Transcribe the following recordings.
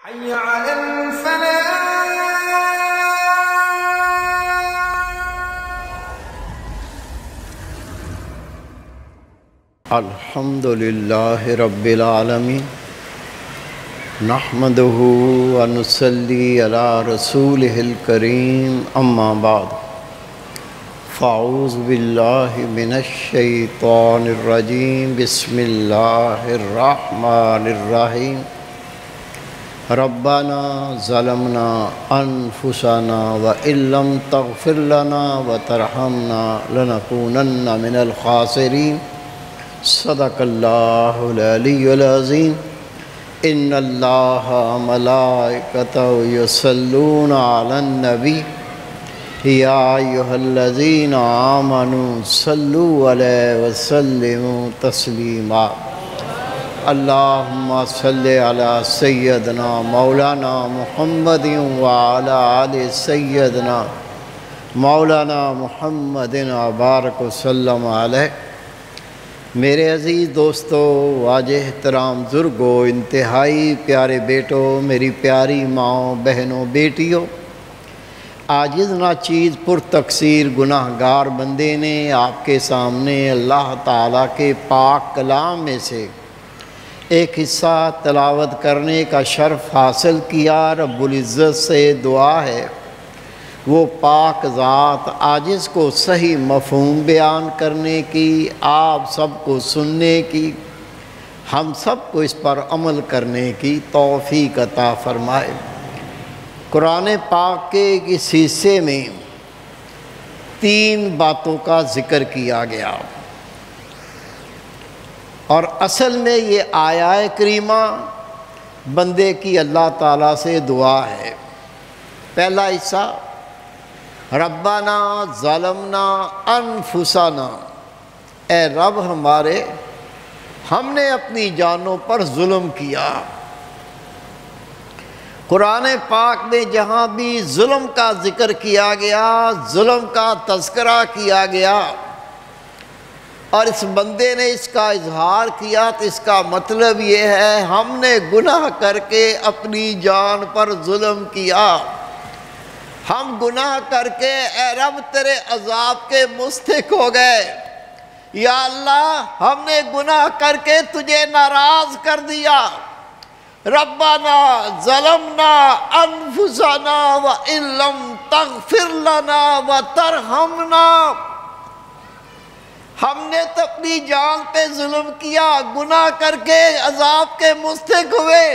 حي على الفلاح. الحمد لله رب العالمين نحمده ونصلي على رسوله الكريم أما بعد فأعوذ بالله من الشيطان الرجيم بسم الله الرحمن الرحيم ربنا ظلمنا أنفسنا وإن لم تغفر لنا وترحمنا لنكونن من الخاسرين صدق اللہ العلی العظیم ان اللہ ملائکتہ یصلون علی النبی یا ایہا الذین آمنوا صلوا علیہ وسلموا تسلیما اللہم صلی علی سیدنا مولانا محمد وعلی آل سیدنا مولانا محمد وبارک وسلم علیہ۔ میرے عزیز دوستو، واجہ احترام بزرگو، انتہائی پیارے بیٹوں، میری پیاری ماؤں، بہنوں، بیٹیوں، عاجز ناچیز پر تقصیر گناہ گار بندے نے آپ کے سامنے اللہ تعالیٰ کے پاک کلام میں سے ایک حصہ تلاوت کرنے کا شرف حاصل کیا۔ رب العزت سے دعا ہے وہ پاک ذات عاجز کو صحیح مفہوم بیان کرنے کی، آپ سب کو سننے کی، ہم سب کو اس پر عمل کرنے کی توفیق عطا فرمائے۔ قرآن پاک کے اس حصے میں 3 باتوں کا ذکر کیا گیا، اور اصل میں یہ آیہ کریمہ بندے کی اللہ تعالیٰ سے دعا ہے۔ پہلا حصہ ربنا ظلمنا انفسنا، اے رب ہمارے، ہم نے اپنی جانوں پر ظلم کیا۔ قرآن پاک میں جہاں بھی ظلم کا ذکر کیا گیا، ظلم کا تذکرہ کیا گیا اور اس بندے نے اس کا اظہار کیا، تو اس کا مطلب یہ ہے ہم نے گناہ کر کے اپنی جان پر ظلم کیا، ہم گناہ کر کے اے رب تیرے عذاب کے مستحق ہو گئے۔ یا اللہ، ہم نے گناہ کر کے تجھے ناراض کر دیا۔ ربنا ظلمنا انفسنا وان لم تغفر لنا وترحمنا، ہم نے تو اپنی جان پہ ظلم کیا، گناہ کر کے عذاب کے مستحق ہوئے،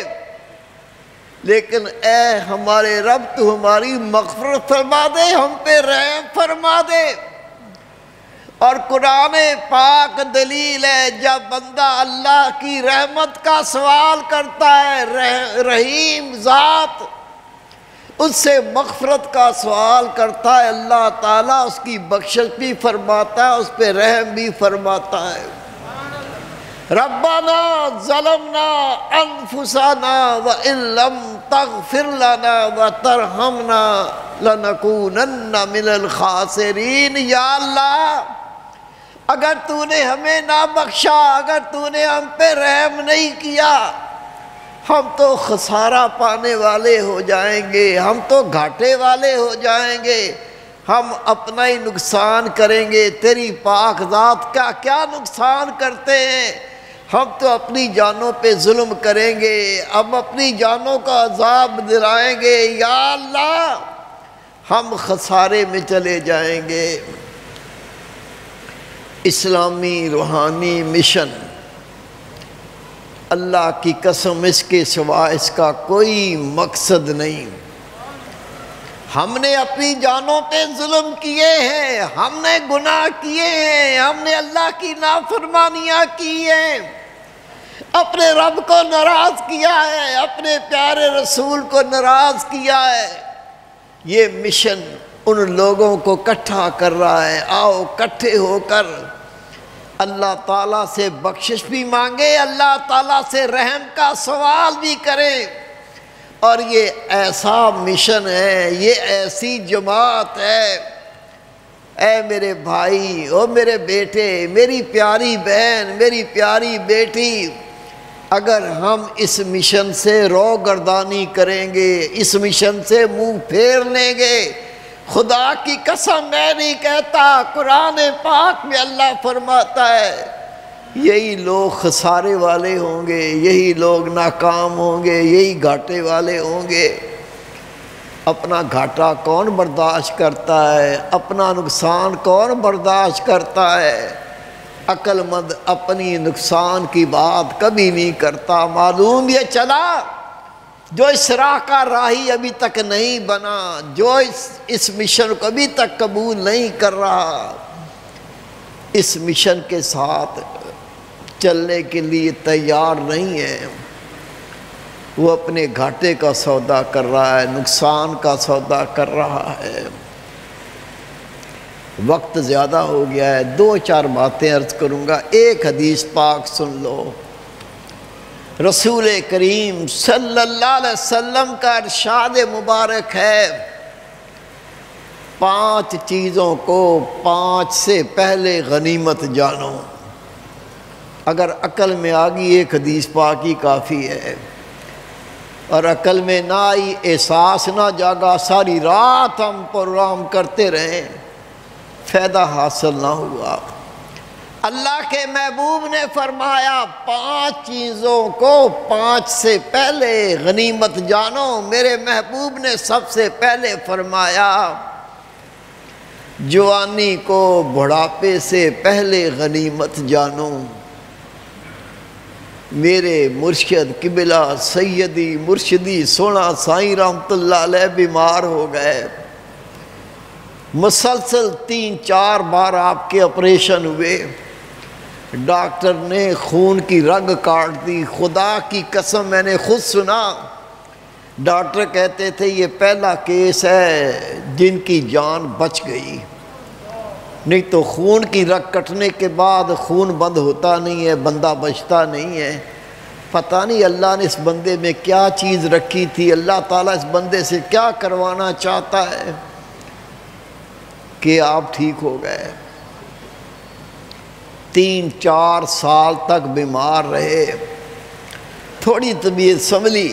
لیکن اے ہمارے رب تو ہماری مغفرت فرما دے، ہم پہ رحم فرما دے۔ اور قرآن پاک دلیل ہے، جب بندہ اللہ کی رحمت کا سوال کرتا ہے، رحیم ذات اس سے مغفرت کا سوال کرتا ہے، اللہ تعالیٰ اس کی بخشش بھی فرماتا ہے، اس پہ رحم بھی فرماتا ہے۔ ربنا ظلمنا انفسنا وان لم تغفر لنا وترحمنا لنکونن من الخاسرین۔ یا اللہ، اگر تو نے ہمیں نہ بخشا، اگر تو نے ہم پہ رحم نہیں کیا، ہم تو خسارہ پانے والے ہو جائیں گے، ہم تو گھاٹے والے ہو جائیں گے، ہم اپنا ہی نقصان کریں گے۔ تیری پاک ذات کا کیا نقصان کرتے ہیں؟ ہم تو اپنی جانوں پہ ظلم کریں گے، ہم اپنی جانوں کا عذاب دلائیں گے۔ یا اللہ، ہم خسارے میں چلے جائیں گے۔ اسلامی روحانی مشن، اللہ کی قسم اس کے سوا اس کا کوئی مقصد نہیں۔ ہم نے اپنی جانوں پہ ظلم کیے ہیں، ہم نے گناہ کیے ہیں، ہم نے اللہ کی نافرمانیاں کی ہیں، اپنے رب کو ناراض کیا ہے، اپنے پیارے رسول کو ناراض کیا ہے۔ یہ مشن ان لوگوں کو اکٹھا کر رہا ہے، آؤ اکٹھے ہو کر اللہ تعالیٰ سے بخشش بھی مانگے، اللہ تعالیٰ سے رحم کا سوال بھی کریں۔ اور یہ ایسا مشن ہے، یہ ایسی جماعت ہے، اے میرے بھائی، او میرے بیٹے، میری پیاری بہن، میری پیاری بیٹی، اگر ہم اس مشن سے روگردانی کریں گے، اس مشن سے منہ پھیر لیں گے، خدا کی قسم میں نہیں کہتا، قرآن پاک میں اللہ فرماتا ہے یہی لوگ خسارے والے ہوں گے، یہی لوگ ناکام ہوں گے، یہی گھاٹے والے ہوں گے۔ اپنا گھاٹا کون برداشت کرتا ہے؟ اپنا نقصان کون برداشت کرتا ہے؟ عقل مند اپنی نقصان کی بات کبھی نہیں کرتا۔ معلوم یہ چلا جو اس راہ کا راہی ابھی تک نہیں بنا، جو اس مشن کو ابھی تک قبول نہیں کر رہا، اس مشن کے ساتھ چلنے کے لیے تیار نہیں ہے، وہ اپنے گھاٹے کا سودا کر رہا ہے، نقصان کا سودا کر رہا ہے۔ وقت زیادہ ہو گیا ہے، 2-4 باتیں عرض کروں گا۔ ایک حدیث پاک سن لو۔ رسول کریم صلی اللہ علیہ وسلم کا ارشاد مبارک ہے، 5 چیزوں کو 5 سے پہلے غنیمت جانو۔ اگر عقل میں آ گئی ایک حدیث پاک ہی کافی ہے، اور عقل میں نہ آئی، احساس نہ جاگا، ساری رات ہم پروگرام کرتے رہیں، فائدہ حاصل نہ ہوا۔ اللہ کے محبوب نے فرمایا 5 چیزوں کو 5 سے پہلے غنیمت جانو۔ میرے محبوب نے سب سے پہلے فرمایا جوانی کو بڑھاپے سے پہلے غنیمت جانو۔ میرے مرشد قبلہ سیدی مرشدی سونا سائیں رحمت اللہ علیہ بیمار ہو گئے، مسلسل 3-4 بار آپ کے آپریشن ہوئے، ڈاکٹر نے خون کی رگ کاٹ دی۔ خدا کی قسم میں نے خود سنا، ڈاکٹر کہتے تھے یہ پہلا کیس ہے جن کی جان بچ گئی، نہیں تو خون کی رگ کٹنے کے بعد خون بند ہوتا نہیں ہے، بندہ بچتا نہیں ہے۔ پتہ نہیں اللہ نے اس بندے میں کیا چیز رکھی تھی، اللہ تعالیٰ اس بندے سے کیا کروانا چاہتا ہے کہ آپ ٹھیک ہو گئے۔ 3-4 سال تک بیمار رہے، تھوڑی طبیعت سنبھلی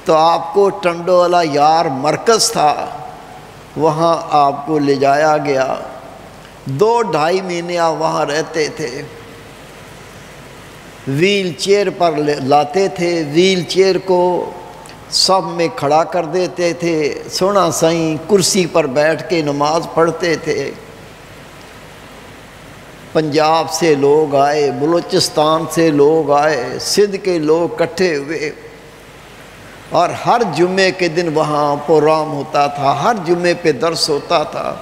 تو آپ کو ٹنڈو والا یار مرکز تھا، وہاں آپ کو لے جایا گیا۔ 2-2.5 مہینے آپ وہاں رہتے تھے، ویل چیئر پر لاتے تھے، ویل چیئر کو سب میں کھڑا کر دیتے تھے، سونا سائیں کرسی پر بیٹھ کے نماز پڑھتے تھے۔ پنجاب سے لوگ آئے، بلوچستان سے لوگ آئے، سندھ کے لوگ اکٹھے ہوئے، اور ہر جمعے کے دن وہاں پروگرام ہوتا تھا، ہر جمعے پہ درس ہوتا تھا۔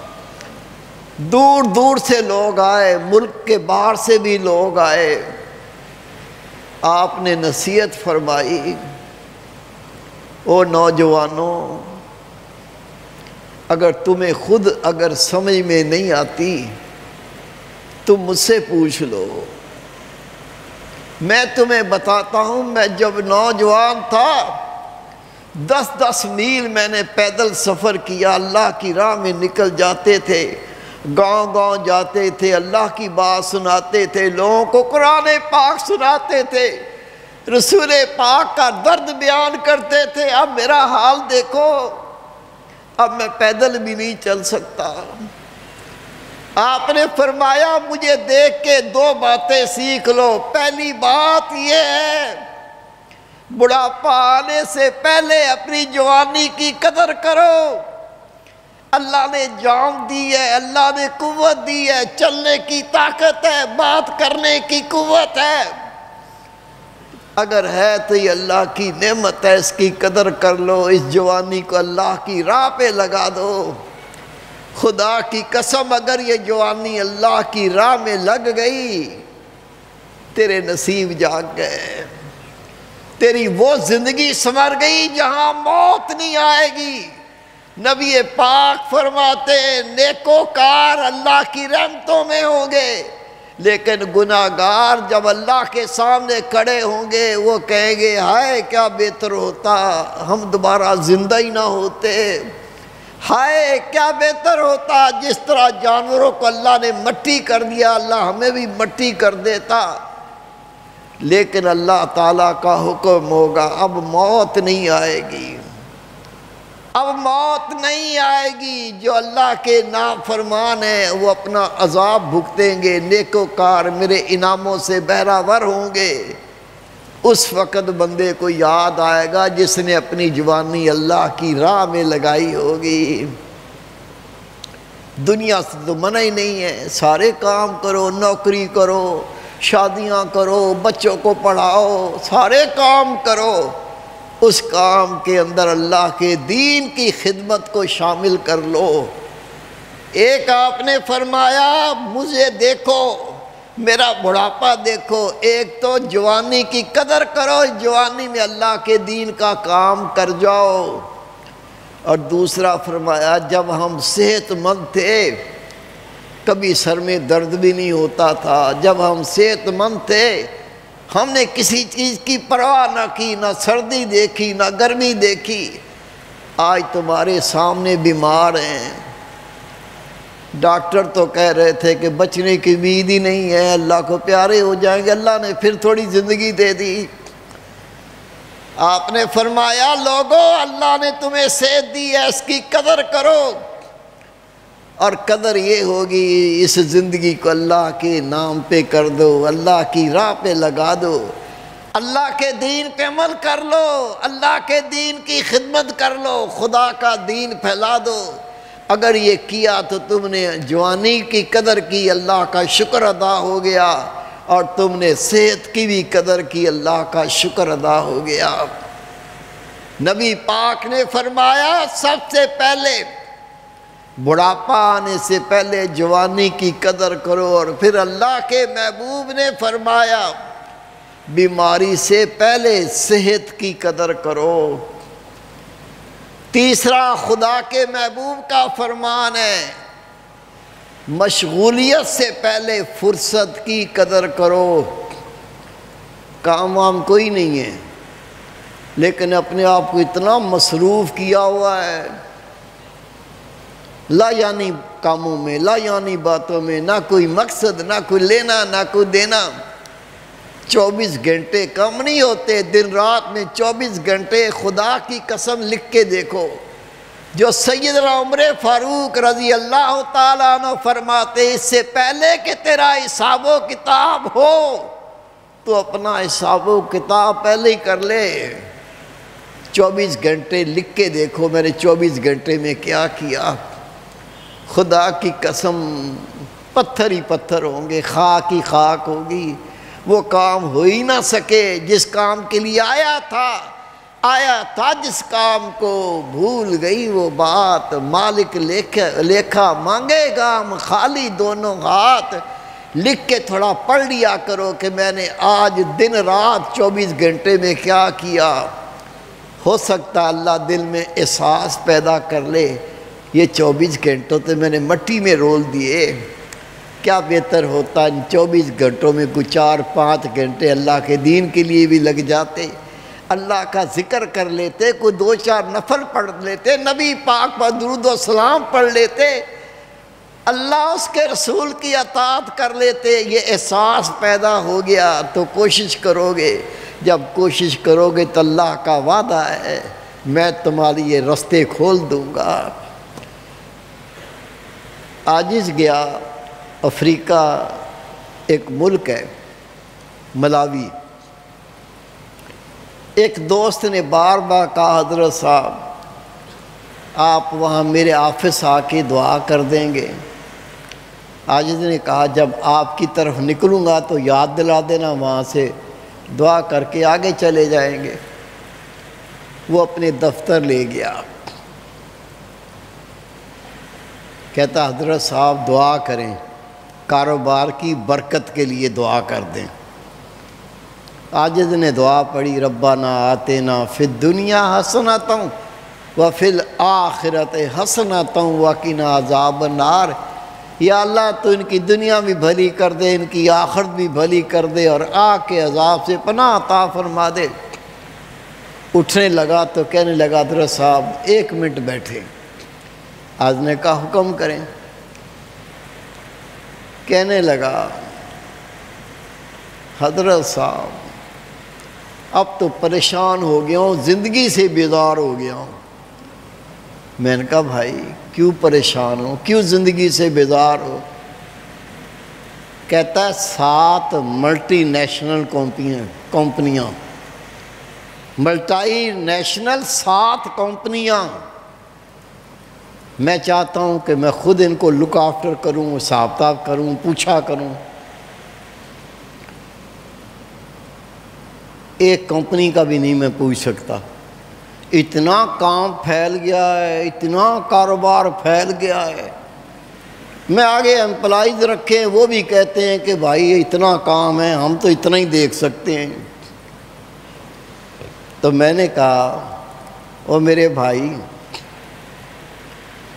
دور دور سے لوگ آئے، ملک کے باہر سے بھی لوگ آئے۔ آپ نے نصیحت فرمائی، او نوجوانوں، اگر تمہیں خود اگر سمجھ میں نہیں آتی تم مجھ سے پوچھ لو، میں تمہیں بتاتا ہوں۔ میں جب نوجوان تھا 10-10 میل میں نے پیدل سفر کیا، اللہ کی راہ میں نکل جاتے تھے، گاؤں گاؤں جاتے تھے، اللہ کی بات سناتے تھے، لوگوں کو قرآن پاک سناتے تھے، رسول پاک کا درد بیان کرتے تھے۔ اب میرا حال دیکھو، اب میں پیدل بھی نہیں چل سکتا۔ آپ نے فرمایا مجھے دیکھ کے 2 باتیں سیکھ لو۔ پہلی بات یہ ہے بڑھاپا آنے سے پہلے اپنی جوانی کی قدر کرو۔ اللہ نے جان دی ہے، اللہ نے قوت دی ہے، چلنے کی طاقت ہے، بات کرنے کی قوت ہے، اگر ہے تو یہ اللہ کی نعمت ہے، اس کی قدر کر لو۔ اس جوانی کو اللہ کی راہ پہ لگا دو۔ خدا کی قسم اگر یہ جوانی اللہ کی راہ میں لگ گئی، تیرے نصیب جاگ گئے، تیری وہ زندگی سنور گئی جہاں موت نہیں آئے گی۔ نبی پاک فرماتے ہیں نیکوکار اللہ کی رحمتوں میں ہوں گے، لیکن گناہگار جب اللہ کے سامنے کھڑے ہوں گے وہ کہیں گے ہائے کیا بہتر ہوتا ہم دوبارہ زندہ ہی نہ ہوتے، ہائے کیا بہتر ہوتا جس طرح جانوروں کو اللہ نے مٹی کر دیا اللہ ہمیں بھی مٹی کر دیتا۔ لیکن اللہ تعالیٰ کا حکم ہوگا اب موت نہیں آئے گی، اب موت نہیں آئے گی۔ جو اللہ کے نافرمان ہیں وہ اپنا عذاب بھگتیں گے، نیکوکار میرے انعاموں سے بہرہ ہوں گے۔ اس وقت بندے کو یاد آئے گا جس نے اپنی جوانی اللہ کی راہ میں لگائی ہوگی۔ دنیا سے تو منع ہی نہیں ہے، سارے کام کرو، نوکری کرو، شادیاں کرو، بچوں کو پڑھاؤ، سارے کام کرو، اس کام کے اندر اللہ کے دین کی خدمت کو شامل کر لو۔ ایک آپ نے فرمایا مجھے دیکھو، میرا بڑھاپا دیکھو، ایک تو جوانی کی قدر کرو، جوانی میں اللہ کے دین کا کام کر جاؤ، اور دوسرا فرمایا جب ہم صحت مند تھے کبھی سر میں درد بھی نہیں ہوتا تھا، جب ہم صحت مند تھے ہم نے کسی چیز کی پرواہ نہ کی، نہ سردی دیکھی نہ گرمی دیکھی، آج تمہارے سامنے بیمار ہیں۔ ڈاکٹر تو کہہ رہے تھے کہ بچنے کی امید ہی نہیں ہے، اللہ کو پیارے ہو جائیں گے، اللہ نے پھر تھوڑی زندگی دے دی۔ آپ نے فرمایا لوگو اللہ نے تمہیں صحت دی ہے، اس کی قدر کرو، اور قدر یہ ہوگی اس زندگی کو اللہ کے نام پہ کر دو، اللہ کی راہ پہ لگا دو، اللہ کے دین پہ عمل کر لو، اللہ کے دین کی خدمت کر لو، خدا کا دین پھیلا دو۔ اگر یہ کیا تو تم نے جوانی کی قدر کی، اللہ کا شکر ادا ہو گیا، اور تم نے صحت کی بھی قدر کی، اللہ کا شکر ادا ہو گیا۔ نبی پاک نے فرمایا سب سے پہلے بڑھاپا آنے سے پہلے جوانی کی قدر کرو، اور پھر اللہ کے محبوب نے فرمایا بیماری سے پہلے صحت کی قدر کرو۔ تیسرا خدا کے محبوب کا فرمان ہے مشغولیت سے پہلے فرصت کی قدر کرو۔ کام وام کوئی نہیں ہے لیکن اپنے آپ کو اتنا مصروف کیا ہوا ہے لا یعنی کاموں میں، لا یعنی باتوں میں، نہ کوئی مقصد، نہ کوئی لینا نہ کوئی دینا۔ 24 گھنٹے کم نہیں ہوتے، دن رات میں 24 گھنٹے خدا کی قسم لکھ کے دیکھو۔ جو سیدنا عمر فاروق رضی اللہ تعالیٰ عنہ فرماتے اس سے پہلے کہ تیرا حساب و کتاب ہو تو اپنا حساب و کتاب پہلے ہی کر لے۔ 24 گھنٹے لکھ کے دیکھو میں نے 24 گھنٹے میں کیا کیا۔ خدا کی قسم پتھر ہی پتھر ہوں گے، خاک ہی خاک ہوگی، وہ کام ہو ہی نہ سکے جس کام کے لیے آیا تھا جس کام کو بھول گئی وہ بات۔ مالک لیکھا مانگے گا ہم خالی دونوں ہاتھ۔ لکھ کے تھوڑا پڑھ لیا کرو کہ میں نے آج دن رات 24 گھنٹے میں کیا کیا۔ ہو سکتا اللہ دل میں احساس پیدا کر لے یہ 24 گھنٹوں تو میں نے مٹی میں رول دیے، کیا بہتر ہوتا ان 24 گھنٹوں میں کوئی 4-5 گھنٹے اللہ کے دین کے لیے بھی لگ جاتے، اللہ کا ذکر کر لیتے، کوئی 2-4 نفل پڑھ لیتے، نبی پاک پر درود و سلام پڑھ لیتے، اللہ اس کے رسول کی اطاعت کر لیتے۔ یہ احساس پیدا ہو گیا تو کوشش کرو گے، جب کوشش کرو گے تو اللہ کا وعدہ ہے میں تمہارے یہ رستے کھول دوں گا۔ عاجز گیا افریقہ ایک ملک ہے ملاوی، ایک دوست نے بار بار کہا حضرت صاحب آپ وہاں میرے آفس آ کے دعا کر دیں گے۔ عاجز نے کہا جب آپ کی طرف نکلوں گا تو یاد دلا دینا، وہاں سے دعا کر کے آگے چلے جائیں گے۔ وہ اپنے دفتر لے گیا، کہتا حضرت صاحب دعا کریں، کاروبار کی برکت کے لیے دعا کر دیں۔ عاجز نے دعا پڑھی ربنا آتنا فی الدنیا حسنۃ وفی الآخرۃ حسنۃ وقنا عذاب النار۔ یا اللہ تو ان کی دنیا بھی بھلی کر دے، ان کی آخرت بھی بھلی کر دے، اور آگ کے عذاب سے پناہ عطا فرما دے۔ اٹھنے لگا تو کہنے لگا حضرت صاحب 1 منٹ بیٹھے۔ آج نے کہا حکم کریں۔ کہنے لگا حضرت صاحب اب تو پریشان ہو گیا ہوں، زندگی سے بیزار ہو گیا ہوں۔ میں نے کہا بھائی کیوں پریشان ہو، کیوں زندگی سے بیزار ہو؟ کہتا ہے 7 ملٹی نیشنل کمپنیاں، ملٹی نیشنل 7 کمپنیاں، میں چاہتا ہوں کہ میں خود ان کو لک آفٹر کروں، حساب کتاب کروں، پوچھا کروں۔ ایک کمپنی کا بھی نہیں میں پوچھ سکتا، اتنا کام پھیل گیا ہے، اتنا کاروبار پھیل گیا ہے۔ میں آگے امپلائیز رکھے، وہ بھی کہتے ہیں کہ بھائی اتنا کام ہے، ہم تو اتنا ہی دیکھ سکتے ہیں۔ تو میں نے کہا او میرے بھائی،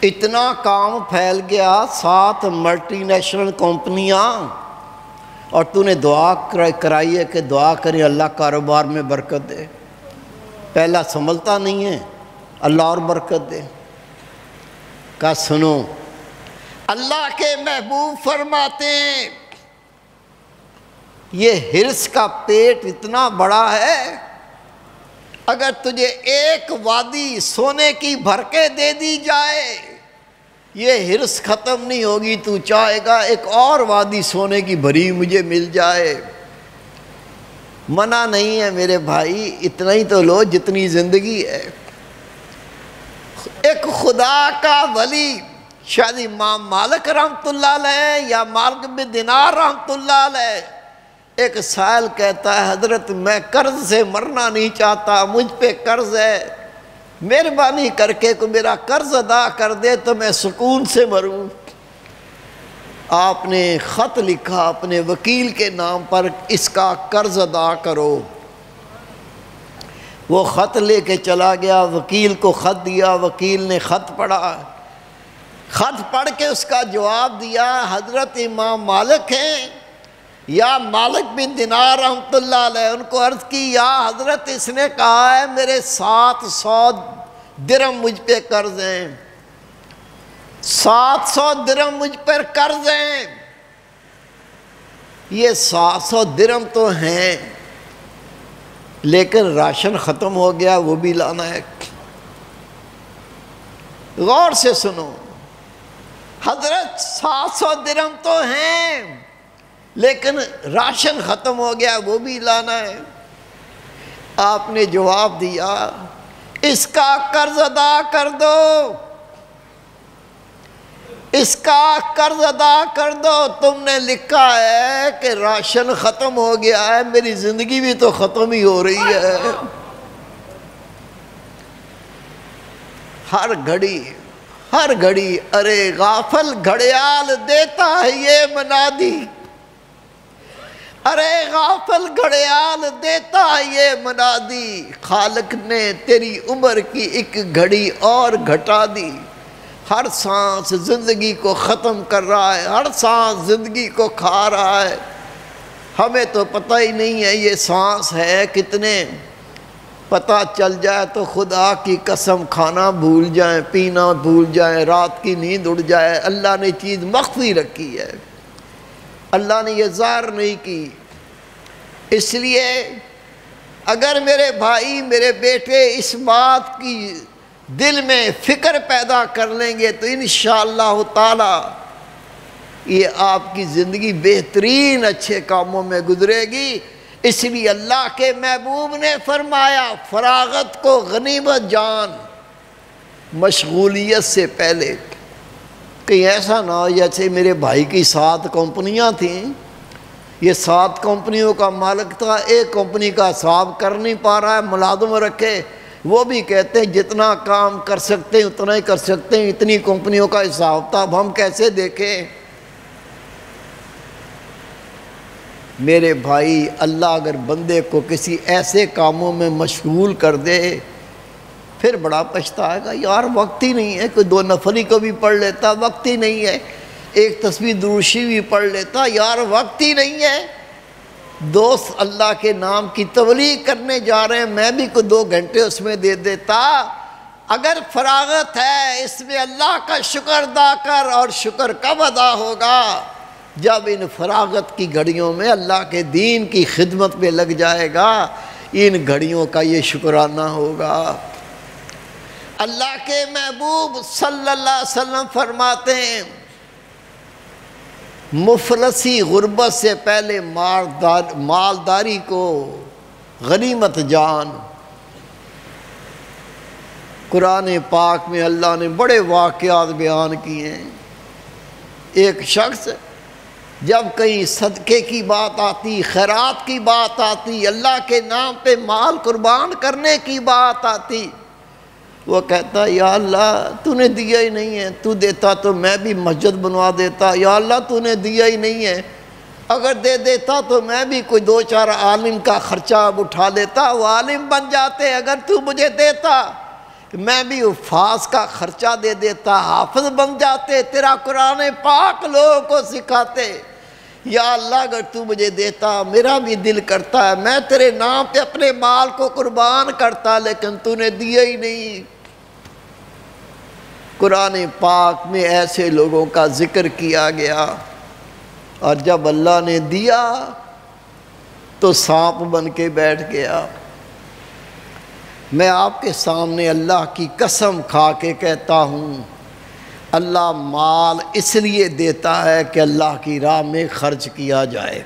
اتنا کام پھیل گیا، 7 ملٹی نیشنل کمپنیاں، اور تو نے دعا کرائی ہے کہ دعا کریں اللہ کاروبار میں برکت دے۔ پہلا سنبھلتا نہیں ہے، اللہ اور برکت دے۔ کہا سنو، اللہ کے محبوب فرماتے ہیں یہ حرص کا پیٹ اتنا بڑا ہے، اگر تجھے ایک وادی سونے کی بھر کے دے دی جائے یہ حرص ختم نہیں ہوگی، تو چاہے گا ایک اور وادی سونے کی بھری مجھے مل جائے۔ منع نہیں ہے میرے بھائی، اتنا ہی تو لو جتنی زندگی ہے۔ ایک خدا کا ولی، شاید امام مالک رحمۃ اللہ علیہ یا مالک بن دینار رحمۃ اللہ علیہ، ایک سائل کہتا ہے حضرت میں قرض سے مرنا نہیں چاہتا، مجھ پہ قرض ہے، مہربانی کر کے کوئی میرا قرض ادا کر دے تو میں سکون سے مروں۔ آپ نے خط لکھا اپنے وکیل کے نام پر، اس کا قرض ادا کرو۔ وہ خط لے کے چلا گیا، وکیل کو خط دیا، وکیل نے خط پڑھا، خط پڑھ کے اس کا جواب دیا، حضرت امام مالک ہیں یا مالک بن دینار رحمۃ اللہ علیہ، ان کو عرض کی یا حضرت اس نے کہا ہے میرے 700 درہم مجھ پہ قرض ہیں، 700 درہم مجھ پر قرض ہیں۔ یہ 700 درہم تو ہیں لیکن راشن ختم ہو گیا، وہ بھی لانا ہے۔ غور سے سنو حضرت، 700 درہم تو ہیں لیکن راشن ختم ہو گیا، وہ بھی لانا ہے۔ آپ نے جواب دیا اس کا قرض ادا کر دو، اس کا قرض ادا کر دو، تم نے لکھا ہے کہ راشن ختم ہو گیا ہے، میری زندگی بھی تو ختم ہی ہو رہی ہے۔ ہر گھڑی ارے غافل گھڑیال دیتا ہے یہ منادی، ارے غافل گھڑیال دیتا ہے یہ منادی، خالق نے تیری عمر کی ایک گھڑی اور گھٹا دی۔ ہر سانس زندگی کو ختم کر رہا ہے، ہر سانس زندگی کو کھا رہا ہے، ہمیں تو پتہ ہی نہیں ہے یہ سانس ہے کتنے۔ پتہ چل جائے تو خدا کی قسم کھانا بھول جائیں، پینا بھول جائیں، رات کی نیند اڑ جائے۔ اللہ نے چیز مخفی رکھی ہے، اللہ نے یہ ظاہر نہیں کی۔ اس لیے اگر میرے بھائی میرے بیٹے اس بات کی دل میں فکر پیدا کر لیں گے تو انشاءاللہ تعالی یہ آپ کی زندگی بہترین اچھے کاموں میں گزرے گی۔ اس لیے اللہ کے محبوب نے فرمایا فراغت کو غنیمت جان، مشغولیت سے پہلے۔ کہیں ایسا نہ ہو جیسے میرے بھائی کی 7 کمپنیاں تھیں، یہ 7 کمپنیوں کا مالک تھا، ایک کمپنی کا حساب کر نہیں پا رہا ہے، ملازم رکھے، وہ بھی کہتے ہیں جتنا کام کر سکتے ہیں اتنا ہی کر سکتے ہیں، اتنی کمپنیوں کا حساب کتاب ہم کیسے دیکھیں؟ میرے بھائی اللہ اگر بندے کو کسی ایسے کاموں میں مشغول کر دے پھر بڑا پچھتائے گا، یار وقت ہی نہیں ہے، کوئی 2 نفلی کو بھی پڑھ لیتا، وقت ہی نہیں ہے، ایک تسبیح دروشی بھی پڑھ لیتا، یار وقت ہی نہیں ہے۔ دوست اللہ کے نام کی تبلیغ کرنے جا رہے ہیں، میں بھی کوئی 2 گھنٹے اس میں دے دیتا۔ اگر فراغت ہے اس میں اللہ کا شکر ادا کر، اور شکر کب ادا ہوگا؟ جب ان فراغت کی گھڑیوں میں اللہ کے دین کی خدمت میں لگ جائے گا۔ ان گھڑیوں کا یہ شکرانہ ہوگا۔ اللہ کے محبوب صلی اللہ علیہ وسلم فرماتے ہیں مفلسی غربت سے پہلے مالداری کو غنیمت جان۔ قرآن پاک میں اللہ نے بڑے واقعات بیان کیے ہیں۔ ایک شخص جب کہیں صدقے کی بات آتی، خیرات کی بات آتی، اللہ کے نام پہ مال قربان کرنے کی بات آتی، وہ کہتا یا اللہ تو نے دیا ہی نہیں ہے، تو دیتا تو میں بھی مسجد بنوا دیتا، یا اللہ تو نے دیا ہی نہیں ہے، اگر دے دیتا تو میں بھی کوئی 2-4 عالم کا خرچہ اٹھا لیتا، وہ عالم بن جاتے، اگر تو مجھے دیتا میں بھی حفاظ کا خرچہ دے دیتا، حافظ بن جاتے، تیرا قرآن پاک لوگوں کو سکھاتے۔ یا اللہ اگر تو مجھے دیتا، میرا بھی دل کرتا ہے میں تیرے نام پہ اپنے مال کو قربان کرتا، لیکن تو نے دیا ہی نہیں۔ قرآن پاک میں ایسے لوگوں کا ذکر کیا گیا، اور جب اللہ نے دیا تو سانپ بن کے بیٹھ گیا۔ میں آپ کے سامنے اللہ کی قسم کھا کے کہتا ہوں، اللہ مال اس لیے دیتا ہے کہ اللہ کی راہ میں خرچ کیا جائے۔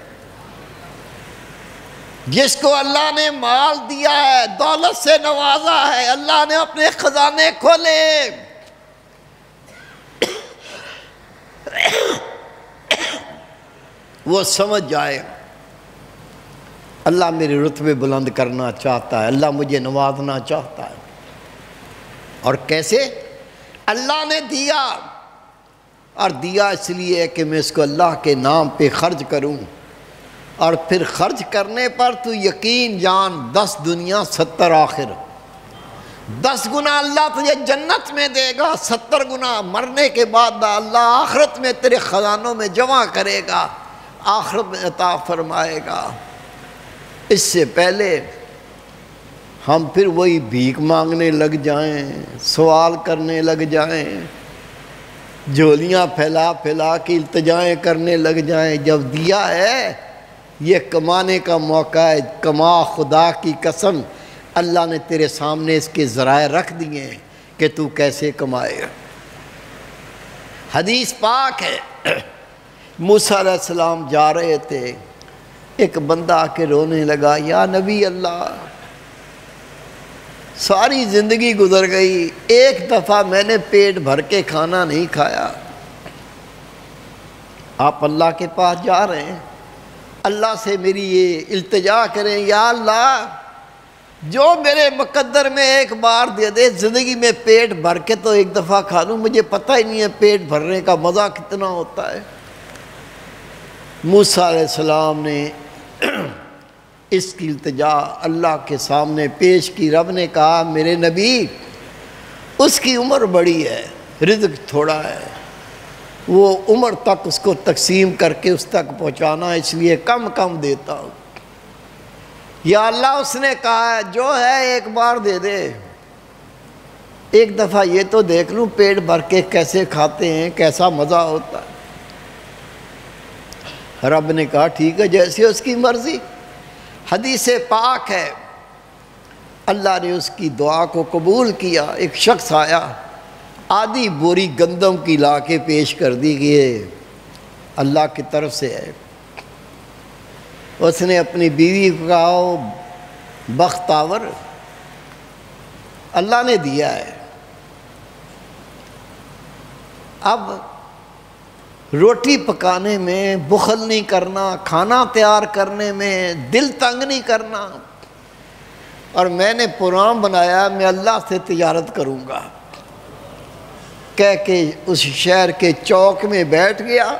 جس کو اللہ نے مال دیا ہے، دولت سے نوازا ہے، اللہ نے اپنے خزانے کھولے، وہ سمجھ جائے اللہ میرے رتبے بلند کرنا چاہتا ہے، اللہ مجھے نوازنا چاہتا ہے۔ اور کیسے؟ اللہ نے دیا، اور دیا اس لیے کہ میں اس کو اللہ کے نام پہ خرچ کروں، اور پھر خرچ کرنے پر تو یقین جان 10 دنیا 70 آخر، 10 گنا اللہ تجھے جنت میں دے گا، 70 گنا مرنے کے بعد اللہ آخرت میں تیرے خزانوں میں جمع کرے گا، آخرت میں عطا فرمائے گا۔ اس سے پہلے ہم پھر وہی بھیک مانگنے لگ جائیں، سوال کرنے لگ جائیں، جھولیاں پھیلا پھیلا کے التجائیں کرنے لگ جائیں۔ جب دیا ہے یہ کمانے کا موقع ہے، کما، خدا کی قسم اللہ نے تیرے سامنے اس کے ذرائع رکھ دیے ہیں کہ تو کیسے کمائے۔ حدیث پاک ہے، موسیٰ علیہ السلام جا رہے تھے، ایک بندہ آ کے رونے لگا، یا نبی اللہ ساری زندگی گزر گئی، ایک دفعہ میں نے پیٹ بھر کے کھانا نہیں کھایا۔ آپ اللہ کے پاس جا رہے ہیں، اللہ سے میری یہ التجا کریں، یا اللہ جو میرے مقدر میں ایک بار دے دے، زندگی میں پیٹ بھر کے تو ایک دفعہ کھا لوں، مجھے پتہ ہی نہیں ہے پیٹ بھرنے کا مزہ کتنا ہوتا ہے۔ موسیٰ علیہ السلام نے اس کی التجا اللہ کے سامنے پیش کی۔ رب نے کہا میرے نبی اس کی عمر بڑی ہے، رزق تھوڑا ہے، وہ عمر تک اس کو تقسیم کر کے اس تک پہنچانا، اس لیے کم کم دیتا ہوں۔ یا اللہ اس نے کہا جو ہے ایک بار دے دے، ایک دفعہ یہ تو دیکھ لوں پیٹ بھر کے کیسے کھاتے ہیں، کیسا مزہ ہوتا ہے۔ رب نے کہا ٹھیک ہے جیسے اس کی مرضی۔ حدیث پاک ہے اللہ نے اس کی دعا کو قبول کیا۔ ایک شخص آیا، آدھی بوری گندم کی لا کے پیش کر دی کہ یہ اللہ کی طرف سے ہے۔ اس نے اپنی بیوی کو کہا بختاور اللہ نے دیا ہے، اب روٹی پکانے میں بخل نہیں کرنا، کھانا تیار کرنے میں دل تنگ نہیں کرنا، اور میں نے پروگرام بنایا میں اللہ سے تجارت کروں گا کہہ کے اس شہر کے چوک میں بیٹھ گیا۔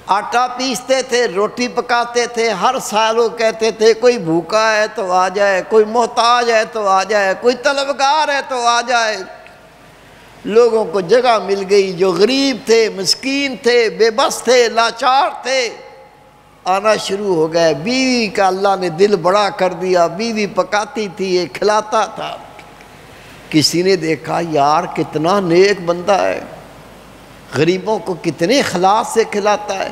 آٹا پیستے تھے، روٹی پکاتے تھے، ہر سال وہ کہتے تھے کوئی بھوکا ہے تو آ جائے، کوئی محتاج ہے تو آ جائے، کوئی طلبگار ہے تو آ جائے۔ لوگوں کو جگہ مل گئی، جو غریب تھے، مسکین تھے، بے بس تھے، لاچار تھے، آنا شروع ہو گئے۔ بیوی کا اللہ نے دل بڑا کر دیا، بیوی پکاتی تھی، یہ کھلاتا تھا۔ کسی نے دیکھا یار کتنا نیک بندہ ہے، غریبوں کو کتنے اخلاص سے کھلاتا ہے۔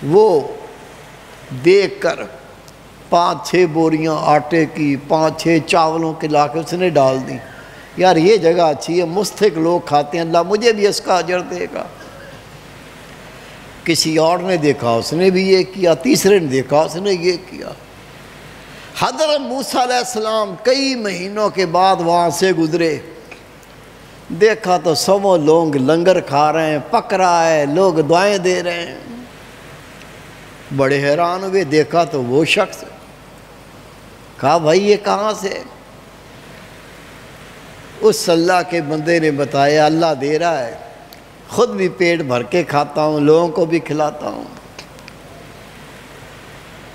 وہ دیکھ کر 5-6 بوریاں آٹے کی 5-6 چاولوں کے لا کے اس نے ڈال دی. یار یہ جگہ اچھی ہے، مستحق لوگ کھاتے ہیں، اللہ مجھے بھی اس کا اجر دے گا. کسی اور نے دیکھا اس نے بھی یہ کیا، تیسرے نے دیکھا اس نے یہ کیا. حضرت موسیٰ علیہ السلام کئی مہینوں کے بعد وہاں سے گزرے، دیکھا تو سو لوگ لنگر کھا رہے ہیں، پک رہا ہے، لوگ دعائیں دے رہے ہیں. بڑے حیران ہوئے، دیکھا تو وہ شخص، کہا بھائی یہ کہاں سے؟ اس اللہ کے بندے نے بتایا اللہ دے رہا ہے، خود بھی پیٹ بھر کے کھاتا ہوں، لوگوں کو بھی کھلاتا ہوں.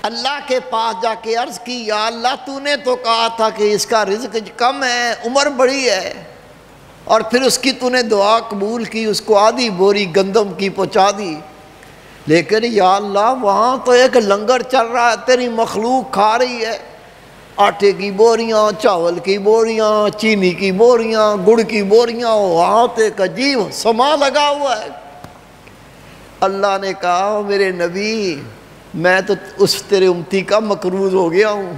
اللہ کے پاس جا کے عرض کی یا اللہ تو نے تو کہا تھا کہ اس کا رزق کم ہے، عمر بڑی ہے، اور پھر اس کی تو نے دعا قبول کی، اس کو آدھی بوری گندم کی پہنچا دی. لیکن یا اللہ وہاں تو ایک لنگر چل رہا ہے، تیری مخلوق کھا رہی ہے، آٹے کی بوریاں، چاول کی بوریاں، چینی کی بوریاں، گڑ کی بوریاں، وہاں تو ایک عجیب سما لگا ہوا ہے. اللہ نے کہا میرے نبی میں تو اس تیرے امتی کا مقروض ہو گیا ہوں،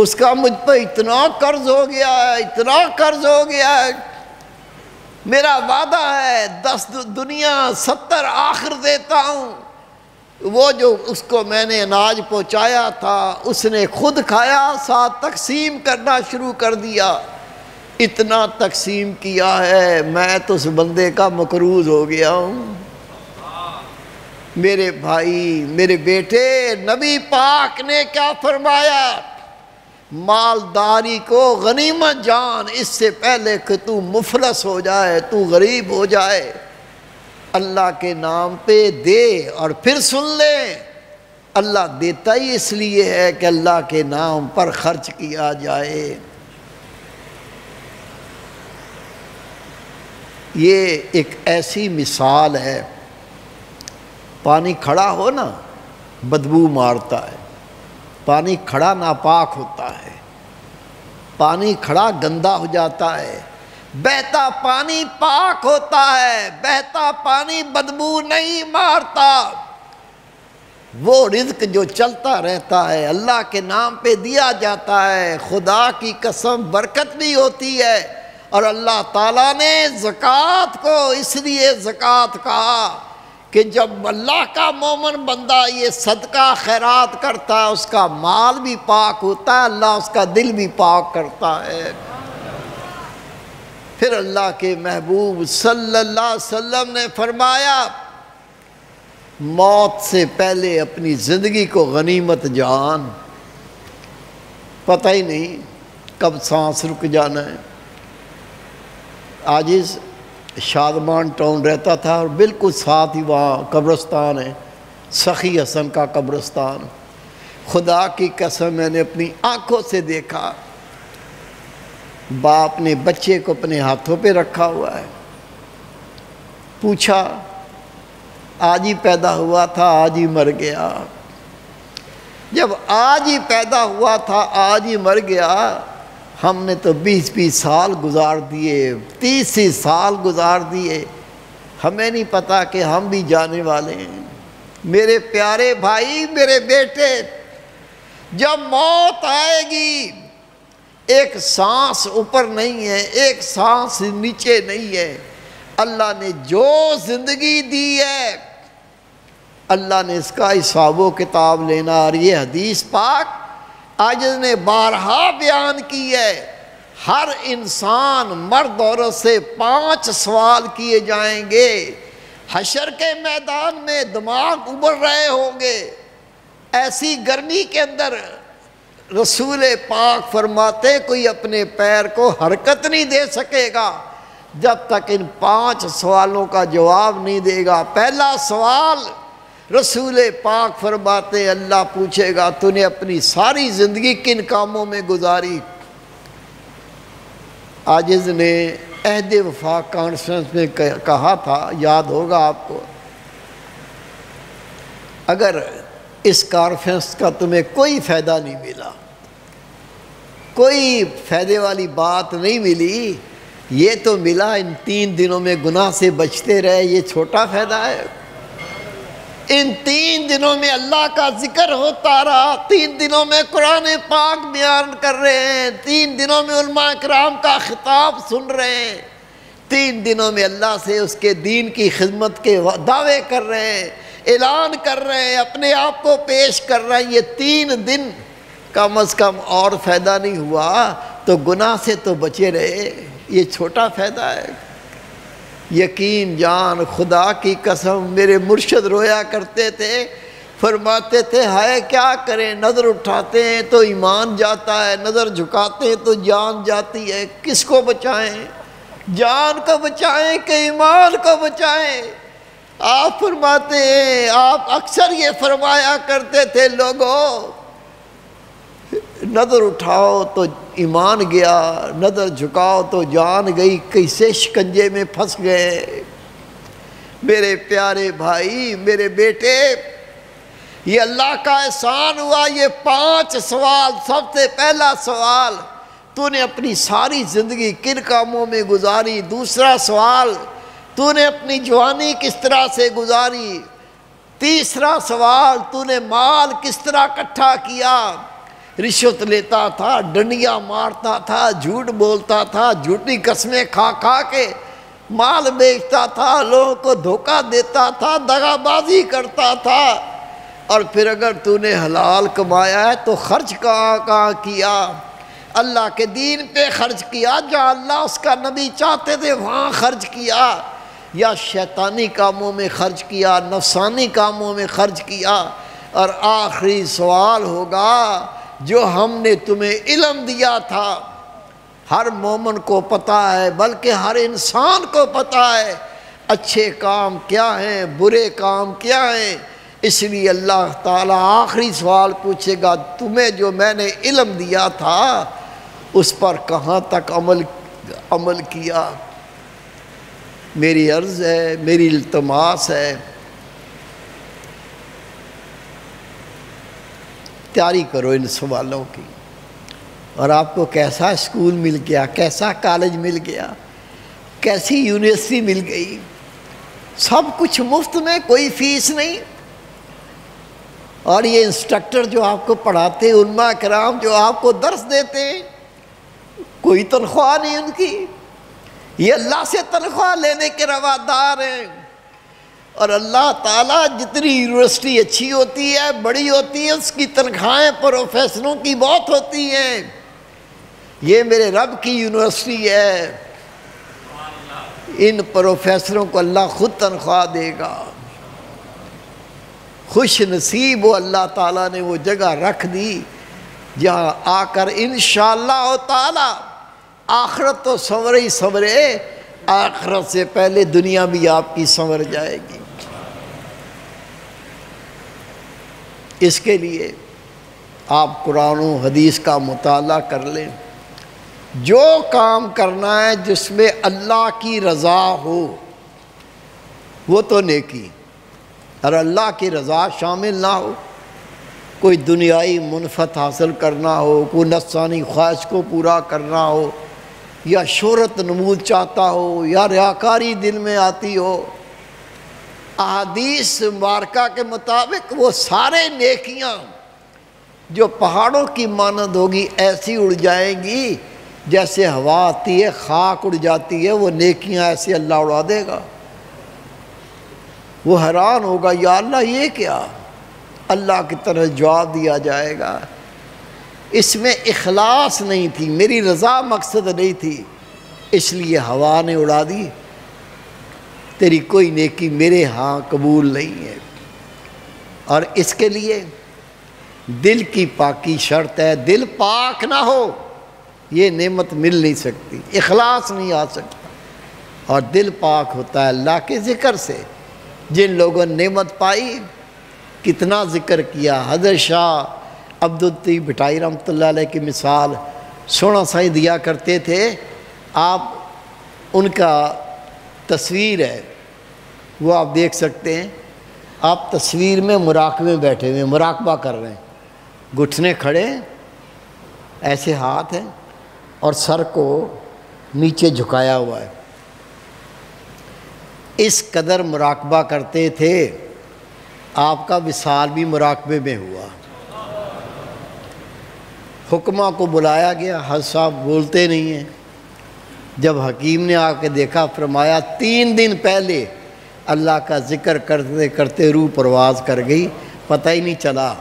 اس کا مجھ پہ اتنا قرض ہو گیا ہے، اتنا قرض ہو گیا ہے، میرا وعدہ ہے 10 دنیا 70 آخر دیتا ہوں. وہ جو اس کو میں نے اناج پہنچایا تھا اس نے خود کھایا، ساتھ تقسیم کرنا شروع کر دیا. اتنا تقسیم کیا ہے میں تو اس بندے کا مقروض ہو گیا ہوں. میرے بھائی، میرے بیٹے، نبی پاک نے کیا فرمایا؟ مالداری کو غنیمت جان، اس سے پہلے کہ تو مفلس ہو جائے، تو غریب ہو جائے، اللہ کے نام پہ دے. اور پھر سن لے، اللہ دیتا ہی اس لیے ہے کہ اللہ کے نام پر خرچ کیا جائے. یہ ایک ایسی مثال ہے، پانی کھڑا ہو نا بدبو مارتا ہے، پانی کھڑا ناپاک ہوتا ہے، پانی کھڑا گندا ہو جاتا ہے، بہتا پانی پاک ہوتا ہے، بہتا پانی بدبو نہیں مارتا. وہ رزق جو چلتا رہتا ہے اللہ کے نام پہ دیا جاتا ہے، خدا کی قسم برکت بھی ہوتی ہے. اور اللہ تعالیٰ نے زکوٰۃ کو اس لیے زکوٰۃ کہا کہ جب اللہ کا مومن بندہ یہ صدقہ خیرات کرتا ہے اس کا مال بھی پاک ہوتا ہے، اللہ اس کا دل بھی پاک کرتا ہے. پھر اللہ کے محبوب صلی اللہ علیہ وسلم نے فرمایا موت سے پہلے اپنی زندگی کو غنیمت جان، پتہ ہی نہیں کب سانس رک جانا ہے. عاجز شادمان ٹاؤن رہتا تھا اور بالکل ساتھ ہی وہاں قبرستان ہے، سخی حسن کا قبرستان. خدا کی قسم میں نے اپنی آنکھوں سے دیکھا، باپ نے بچے کو اپنے ہاتھوں پہ رکھا ہوا ہے. پوچھا آج ہی پیدا ہوا تھا آج ہی مر گیا. جب آج ہی پیدا ہوا تھا آج ہی مر گیا، ہم نے تو 20 سال گزار دیے، 30 سال گزار دیے، ہمیں نہیں پتا کہ ہم بھی جانے والے ہیں. میرے پیارے بھائی، میرے بیٹے، جب موت آئے گی ایک سانس اوپر نہیں ہے، ایک سانس نیچے نہیں ہے. اللہ نے جو زندگی دی ہے اللہ نے اس کا حساب و کتاب لینا. اور یہ حدیث پاک عاجز نے بارہا بیان کی ہے، ہر انسان مرد عورت سے 5 سوال کیے جائیں گے. حشر کے میدان میں دماغ ابل رہے ہوں گے، ایسی گرمی کے اندر رسول پاک فرماتے کوئی اپنے پیر کو حرکت نہیں دے سکے گا جب تک ان 5 سوالوں کا جواب نہیں دے گا. پہلا سوال رسول پاک فرماتے اللہ پوچھے گا تو نے اپنی ساری زندگی کن کاموں میں گزاری. عاجز نے عہد وفا کانفرنس میں کہا تھا، یاد ہوگا آپ کو، اگر اس کانفرنس کا تمہیں کوئی فائدہ نہیں ملا، کوئی فائدے والی بات نہیں ملی، یہ تو ملا ان 3 دنوں میں گناہ سے بچتے رہے، یہ چھوٹا فائدہ ہے. ان 3 دنوں میں اللہ کا ذکر ہوتا رہا، 3 دنوں میں قرآن پاک بیان کر رہے ہیں، 3 دنوں میں علماء کرام کا خطاب سن رہے ہیں، 3 دنوں میں اللہ سے اس کے دین کی خدمت کے دعوے کر رہے ہیں، اعلان کر رہے ہیں، اپنے آپ کو پیش کر رہے ہیں۔ یہ 3 دن کم از کم اور فائدہ نہیں ہوا تو گناہ سے تو بچے رہے، یہ چھوٹا فائدہ ہے۔ یقین جان، خدا کی قسم، میرے مرشد رویا کرتے تھے، فرماتے تھے ہائے کیا کریں، نظر اٹھاتے ہیں تو ایمان جاتا ہے، نظر جھکاتے ہیں تو جان جاتی ہے، کس کو بچائیں؟ جان کو بچائیں کہ ایمان کو بچائیں؟ آپ فرماتے ہیں، آپ اکثر یہ فرمایا کرتے تھے، لوگوں نظر اٹھاؤ تو ایمان گیا، نظر جھکاؤ تو جان گئی، کیسے شکنجے میں پھنس گئے۔ میرے پیارے بھائی، میرے بیٹے، یہ اللہ کا احسان ہوا۔ یہ 5 سوال۔ سب سے پہلا سوال، تو نے اپنی ساری زندگی کن کاموں میں گزاری؟ دوسرا سوال، تو نے اپنی جوانی کس طرح سے گزاری؟ تیسرا سوال، تو نے مال کس طرح اکٹھا کیا؟ رشوت لیتا تھا، ڈنڈیاں مارتا تھا، جھوٹ بولتا تھا، جھوٹی قسمیں کھا کھا کے مال بیچتا تھا، لوگوں کو دھوکہ دیتا تھا، دغا بازی کرتا تھا۔ اور پھر اگر تو نے حلال کمایا ہے تو خرچ کہاں کیا؟ اللہ کے دین پہ خرچ کیا، جہاں اللہ اس کا نبی چاہتے تھے وہاں خرچ کیا، یا شیطانی کاموں میں خرچ کیا، نفسانی کاموں میں خرچ کیا؟ اور آخری سوال ہوگا، جو ہم نے تمہیں علم دیا تھا، ہر مومن کو پتہ ہے، بلکہ ہر انسان کو پتہ ہے اچھے کام کیا ہیں، برے کام کیا ہیں۔ اس لیے اللہ تعالیٰ آخری سوال پوچھے گا، تمہیں جو میں نے علم دیا تھا اس پر کہاں تک عمل کیا؟ میری عرض ہے، میری التماس ہے، تیاری کرو ان سوالوں کی۔ اور آپ کو کیسا اسکول مل گیا، کیسا کالج مل گیا، کیسی یونیورسٹی مل گئی، سب کچھ مفت میں، کوئی فیس نہیں۔ اور یہ انسٹرکٹر جو آپ کو پڑھاتے، علماء کرام جو آپ کو درس دیتے ہیں، کوئی تنخواہ نہیں ان کی، یہ اللہ سے تنخواہ لینے کے روادار ہیں۔ اور اللہ تعالیٰ جتنی یونیورسٹی اچھی ہوتی ہے، بڑی ہوتی ہے، اس کی تنخواہیں پروفیسروں کی بہت ہوتی ہیں۔ یہ میرے رب کی یونیورسٹی ہے، ان پروفیسروں کو اللہ خود تنخواہ دے گا۔ خوش نصیب ہو، اللہ تعالیٰ نے وہ جگہ رکھ دی جہاں آ کر انشاءاللہ تعالیٰ آخرت تو سنورے ہی سنورے، آخرت سے پہلے دنیا بھی آپ کی سنور جائے گی۔ اس کے لیے آپ قرآن و حدیث کا مطالعہ کر لیں، جو کام کرنا ہے جس میں اللہ کی رضا ہو وہ تو نیکی، اور اللہ کی رضا شامل نہ ہو، کوئی دنیائی منفعت حاصل کرنا ہو، کوئی نفسانی خواہش کو پورا کرنا ہو، یا شہرت نمود چاہتا ہو، یا ریاکاری دل میں آتی ہو، احادیث مبارکہ کے مطابق وہ سارے نیکیاں جو پہاڑوں کی مانند ہوگی ایسی اڑ جائیں گی جیسے ہوا آتی ہے، خاک اڑ جاتی ہے، وہ نیکیاں ایسے اللہ اڑا دے گا۔ وہ حیران ہوگا، یا اللہ یہ کیا؟ اللہ کی طرف جواب دیا جائے گا، اس میں اخلاص نہیں تھی، میری رضا مقصد نہیں تھی، اس لیے ہوا نے اڑا دی، تیری کوئی نیکی میرے ہاں قبول نہیں ہے۔ اور اس کے لیے دل کی پاکی شرط ہے، دل پاک نہ ہو یہ نعمت مل نہیں سکتی، اخلاص نہیں آ سکتا۔ اور دل پاک ہوتا ہے اللہ کے ذکر سے۔ جن لوگوں نے نعمت پائی، کتنا ذکر کیا، حضرت شاہ عبدالطیب بھٹائی رحمۃ اللہ علیہ کی مثال سونا سائی دیا کرتے تھے۔ آپ ان کا تصویر ہے، وہ آپ دیکھ سکتے ہیں، آپ تصویر میں مراقبے میں بیٹھے ہوئے، مراقبہ کر رہے ہیں، گھٹنے کھڑے، ایسے ہاتھ ہیں اور سر کو نیچے جھکایا ہوا ہے، اس قدر مراقبہ کرتے تھے۔ آپ کا وصال بھی مراقبے میں ہوا۔ حکمہ کو بلایا گیا، حضرت صاحب بولتے نہیں ہیں۔ جب حکیم نے آ کے دیکھا، فرمایا 3 دن پہلے اللہ کا ذکر کرتے کرتے روح پرواز کر گئی، پتہ ہی نہیں چلا۔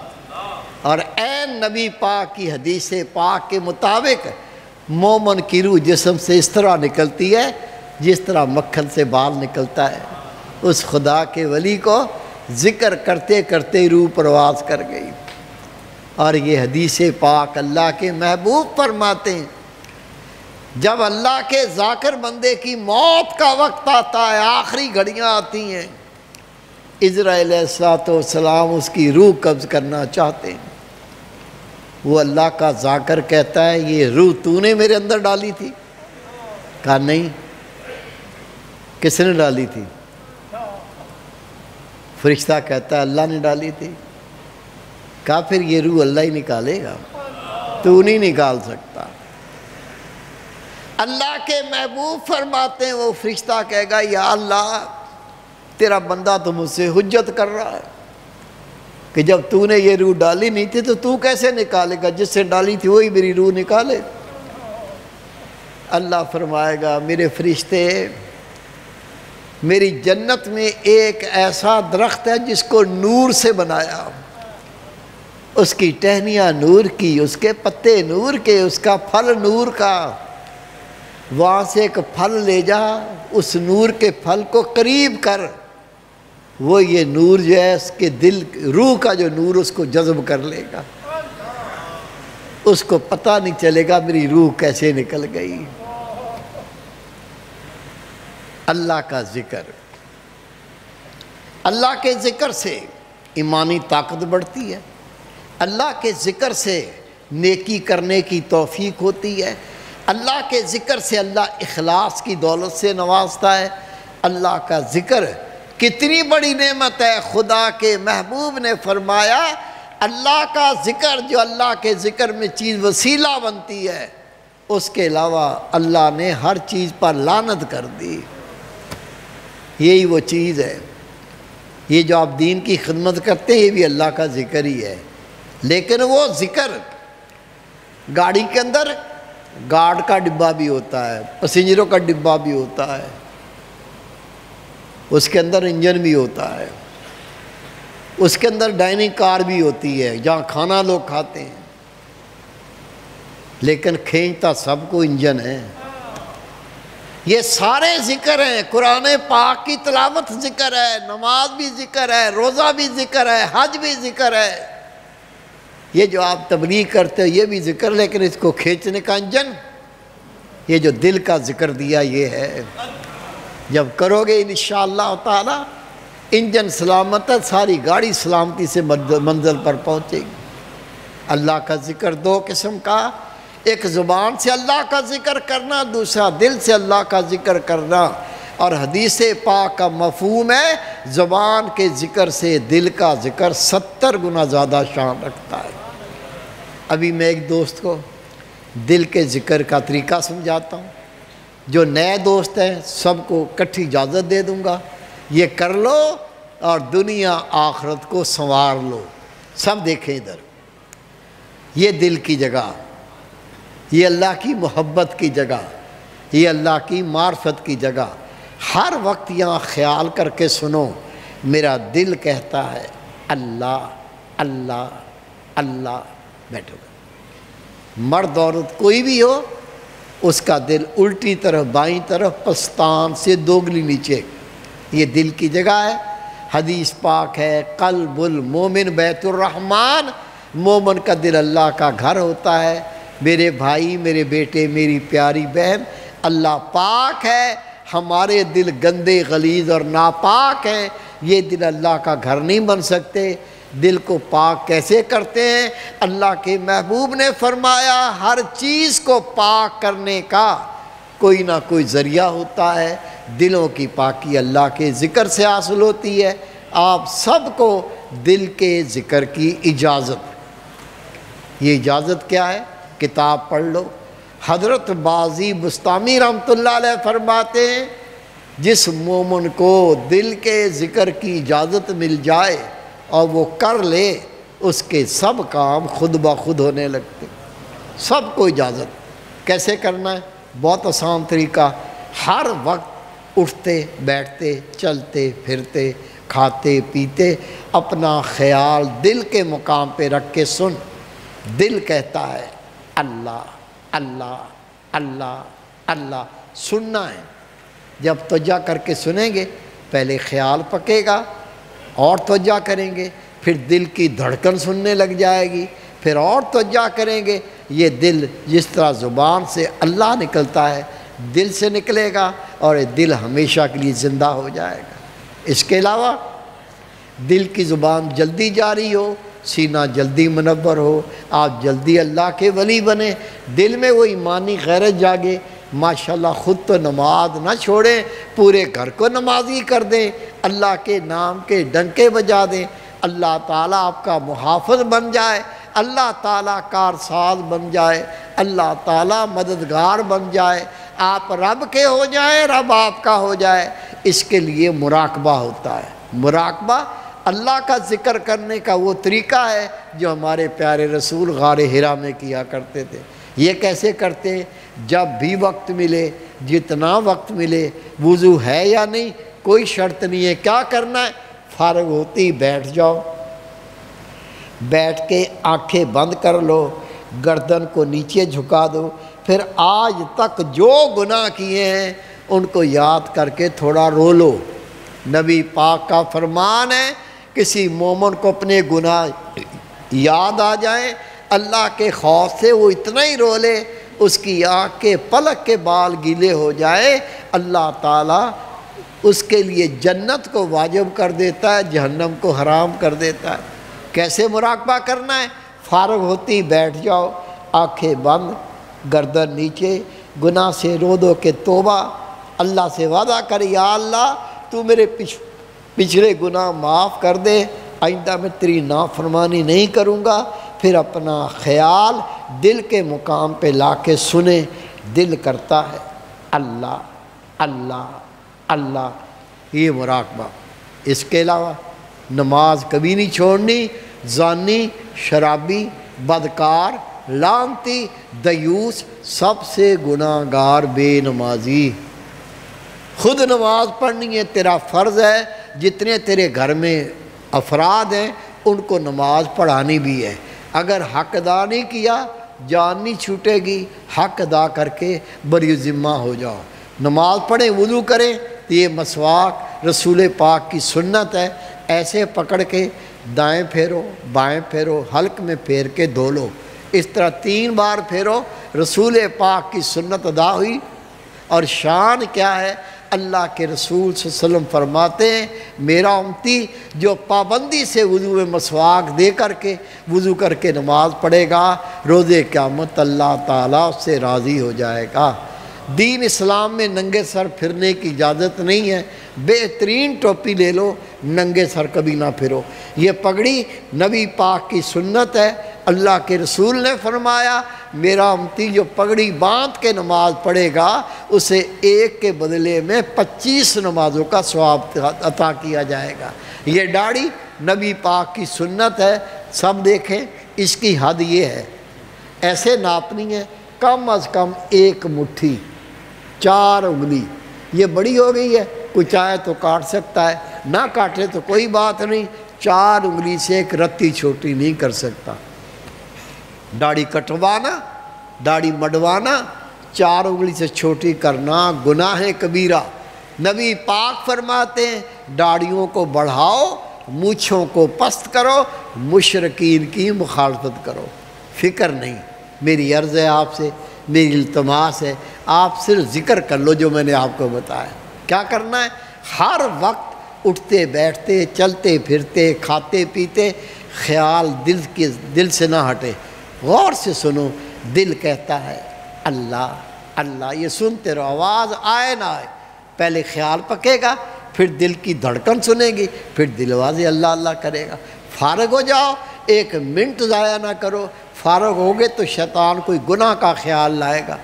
اور عین نبی پاک کی حدیث پاک کے مطابق مومن کی روح جسم سے اس طرح نکلتی ہے جس طرح مکھن سے بال نکلتا ہے۔ اس خدا کے ولی کو ذکر کرتے کرتے روح پرواز کر گئی۔ اور یہ حدیث پاک اللہ کے محبوب فرماتے ہیں، جب اللہ کے ذاکر بندے کی موت کا وقت آتا ہے، آخری گھڑیاں آتی ہیں، عزرائیل علیہ السلام اس کی روح قبض کرنا چاہتے ہیں۔ وہ اللہ کا ذاکر کہتا ہے، یہ روح تو نے میرے اندر ڈالی تھی؟ کہا نہیں۔ کس نے ڈالی تھی؟ فرشتہ کہتا ہے اللہ نے ڈالی تھی۔ کہا پھر یہ روح اللہ ہی نکالے گا، تو نہیں نکال سکتا۔ اللہ کے محبوب فرماتے ہیں، وہ فرشتہ کہے گا یا اللہ تیرا بندہ تو مجھ سے حجت کر رہا ہے کہ جب تو نے یہ روح ڈالی نہیں تھی تو کیسے نکالے گا؟ جس سے ڈالی تھی وہی میری روح نکالے۔ اللہ فرمائے گا میرے فرشتے، میری جنت میں ایک ایسا درخت ہے جس کو نور سے بنایا، اس کی ٹہنیاں نور کی، اس کے پتے نور کے، اس کا پھل نور کا۔ وہاں سے ایک پھل لے جا، اس نور کے پھل کو قریب کر، وہ یہ نور جو ہے اس کے دل روح کا جو نور اس کو جذب کر لے گا، اس کو پتہ نہیں چلے گا میری روح کیسے نکل گئی۔ اللہ کا ذکر، اللہ کے ذکر سے ایمانی طاقت بڑھتی ہے، اللہ کے ذکر سے نیکی کرنے کی توفیق ہوتی ہے، اللہ کے ذکر سے اللہ اخلاص کی دولت سے نوازتا ہے۔ اللہ کا ذکر کتنی بڑی نعمت ہے۔ خدا کے محبوب نے فرمایا اللہ کا ذکر، جو اللہ کے ذکر میں چیز وسیلہ بنتی ہے، اس کے علاوہ اللہ نے ہر چیز پر لعنت کر دی۔ یہی وہ چیز ہے، یہ جو آپ دین کی خدمت کرتے ہیں یہ بھی اللہ کا ذکر ہی ہے، لیکن وہ ذکر گاڑی کے اندر گارڈ کا ڈبہ بھی ہوتا ہے، پسنجروں کا ڈبہ بھی ہوتا ہے، اس کے اندر انجن بھی ہوتا ہے، اس کے اندر ڈائننگ کار بھی ہوتی ہے جہاں کھانا لوگ کھاتے ہیں، لیکن کھینچتا سب کو انجن ہے۔ یہ سارے ذکر ہیں، قرآن پاک کی تلاوت ذکر ہے، نماز بھی ذکر ہے، روزہ بھی ذکر ہے، حج بھی ذکر ہے۔ یہ جو آپ تبلیغ کرتے ہو یہ بھی ذکر، لیکن اس کو کھینچنے کا انجن یہ جو دل کا ذکر دیا یہ ہے۔ جب کرو گے انشاءاللہ تعالی انجن سلامت ہے، ساری گاڑی سلامتی سے منزل پر پہنچے گی۔ اللہ کا ذکر 2 قسم کا، ایک زبان سے اللہ کا ذکر کرنا، دوسرا دل سے اللہ کا ذکر کرنا۔ اور حدیث پاک کا مفہوم ہے زبان کے ذکر سے دل کا ذکر 70 گنا زیادہ شان رکھتا ہے۔ ابھی میں ایک دوست کو دل کے ذکر کا طریقہ سمجھاتا ہوں، جو نئے دوست ہیں سب کو اکٹھی اجازت دے دوں گا، یہ کر لو اور دنیا آخرت کو سنوار لو۔ سب دیکھیں ادھر، یہ دل کی جگہ، یہ اللہ کی محبت کی جگہ، یہ اللہ کی معرفت کی جگہ۔ ہر وقت یہاں خیال کر کے سنو، میرا دل کہتا ہے اللہ اللہ اللہ۔ بیٹھو گا مرد عورت کوئی بھی ہو، اس کا دل الٹی طرف بائیں طرف پستان سے 2 انگلی نیچے، یہ دل کی جگہ ہے۔ حدیث پاک ہے قلب المومن بیت الرحمن، مومن کا دل اللہ کا گھر ہوتا ہے۔ میرے بھائی، میرے بیٹے، میری پیاری بہن، اللہ پاک ہے، ہمارے دل گندے غلیظ اور ناپاک ہیں، یہ دل اللہ کا گھر نہیں بن سکتے۔ دل کو پاک کیسے کرتے ہیں؟ اللہ کے محبوب نے فرمایا ہر چیز کو پاک کرنے کا کوئی نہ کوئی ذریعہ ہوتا ہے۔ دلوں کی پاکی اللہ کے ذکر سے حاصل ہوتی ہے۔ آپ سب کو دل کے ذکر کی اجازت، یہ اجازت کیا ہے؟ کتاب پڑھ لو۔ حضرت بازی بستامی رحمۃ اللہ علیہ فرماتے ہیں جس مومن کو دل کے ذکر کی اجازت مل جائے اور وہ کر لے، اس کے سب کام خود بخود ہونے لگتے، سب کو اجازت۔ کیسے کرنا ہے؟ بہت آسان طریقہ، ہر وقت اٹھتے بیٹھتے چلتے پھرتے کھاتے پیتے اپنا خیال دل کے مقام پہ رکھ کے سن۔ دل کہتا ہے اللہ اللہ اللہ اللہ، سننا ہے۔ جب توجہ کر کے سنیں گے پہلے خیال پکے گا اور توجہ کریں گے، پھر دل کی دھڑکن سننے لگ جائے گی، پھر اور توجہ کریں گے۔ یہ دل جس طرح زبان سے اللہ نکلتا ہے دل سے نکلے گا، اور یہ دل ہمیشہ کے لیے زندہ ہو جائے گا۔ اس کے علاوہ دل کی زبان جلدی جاری ہو، سینہ جلدی منور ہو، آپ جلدی اللہ کے ولی بنیں، دل میں وہ ایمانی غیرت جاگے، ماشاءاللہ خود تو نماز نہ چھوڑیں، پورے گھر کو نمازی کر دیں، اللہ کے نام کے ڈنکے بجا دیں، اللہ تعالیٰ آپ کا محافظ بن جائے، اللہ تعالیٰ کارساز بن جائے، اللہ تعالیٰ مددگار بن جائے، آپ رب کے ہو جائیں، رب آپ کا ہو جائے۔ اس کے لیے مراقبہ ہوتا ہے۔ مراقبہ اللہ کا ذکر کرنے کا وہ طریقہ ہے جو ہمارے پیارے رسول غار حرا میں کیا کرتے تھے۔ یہ کیسے کرتے ہیں؟ جب بھی وقت ملے، جتنا وقت ملے، وضو ہے یا نہیں کوئی شرط نہیں ہے، کیا کرنا ہے؟ فارغ ہوتی بیٹھ جاؤ، بیٹھ کے آنکھیں بند کر لو، گردن کو نیچے جھکا دو، پھر آج تک جو گناہ کیے ہیں ان کو یاد کر کے تھوڑا رو لو۔ نبی پاک کا فرمان ہے کسی مومن کو اپنے گناہ یاد آ جائیں، اللہ کے خوف سے وہ اتنا ہی رو لے، اس کی آنکھ کے پلک کے بال گیلے ہو جائے، اللہ تعالیٰ اس کے لیے جنت کو واجب کر دیتا ہے، جہنم کو حرام کر دیتا ہے۔ کیسے مراقبہ کرنا ہے؟ فارغ ہوتی بیٹھ جاؤ، آنکھیں بند، گردن نیچے، گناہ سے رو دو کہ توبہ، اللہ سے وعدہ کر یا اللہ تو میرے پچھلے گناہ معاف کر دے، آئندہ میں تیری نافرمانی نہیں کروں گا۔ پھر اپنا خیال دل کے مقام پہ لا کے سنیں، دل کرتا ہے اللہ اللہ اللہ، یہ مراقبہ۔ اس کے علاوہ نماز کبھی نہیں چھوڑنی۔ زانی، شرابی، بدکار، لعنتی، دیوس، سب سے گناہ گار بے نمازی۔ خود نماز پڑھنی ہے، تیرا فرض ہے، جتنے تیرے گھر میں افراد ہیں ان کو نماز پڑھانی بھی ہے۔ اگر حق ادا نہیں کیا جان نہیں چھوٹے گی، حق ادا کر کے بری ذمہ ہو جاؤ۔ نماز پڑھیں، وضو کریں، یہ مسواک رسول پاک کی سنت ہے، ایسے پکڑ کے دائیں پھیرو بائیں پھیرو، حلق میں پھیر کے دھو لو، اس طرح 3 بار پھیرو، رسول پاک کی سنت ادا ہوئی۔ اور شان کیا ہے؟ اللہ کے رسول صلی اللہ علیہ وسلم فرماتے ہیں میرا امتی جو پابندی سے وضو میں مسواک دے کر کے وضو کر کے نماز پڑھے گا، روز قیامت اللہ تعالیٰ اس سے راضی ہو جائے گا۔ دین اسلام میں ننگے سر پھرنے کی اجازت نہیں ہے، بہترین ٹوپی لے لو، ننگے سر کبھی نہ پھرو۔ یہ پگڑی نبی پاک کی سنت ہے، اللہ کے رسول نے فرمایا میرا امتی جو پگڑی باندھ کے نماز پڑھے گا اسے 1 کے بدلے میں 25 نمازوں کا ثواب عطا کیا جائے گا۔ یہ داڑھی نبی پاک کی سنت ہے، سب دیکھیں، اس کی حد یہ ہے، ایسے ناپنی ہے کم از کم 1 مٹھی 4 انگلی، یہ بڑی ہو گئی ہے، کوئی چاہے تو کاٹ سکتا ہے، نہ کاٹے تو کوئی بات نہیں، 4 انگلی سے ایک رتی چھوٹی نہیں کر سکتا۔ داڑھی کٹوانا، داڑھی مڈوانا، 4 انگلی سے چھوٹی کرنا گناہ کبیرہ۔ نبی پاک فرماتے ہیں داڑھیوں کو بڑھاؤ، مونچھوں کو پست کرو، مشرکین کی مخالفت کرو۔ فکر نہیں، میری عرض ہے آپ سے، میری التماس ہے، آپ صرف ذکر کر لو جو میں نے آپ کو بتایا۔ کیا کرنا ہے؟ ہر وقت اٹھتے بیٹھتے چلتے پھرتے کھاتے پیتے خیال دل سے نہ ہٹے، غور سے سنو، دل کہتا ہے اللہ اللہ، یہ سنتے رہو، آواز آئے نہ آئے، پہلے خیال پکے گا، پھر دل کی دھڑکن سنے گی، پھر دل واضح اللہ اللہ کرے گا۔ فارغ ہو جاؤ، 1 منٹ ضائع نہ کرو، فارغ ہو گئے تو شیطان کوئی گناہ کا خیال لائے گا،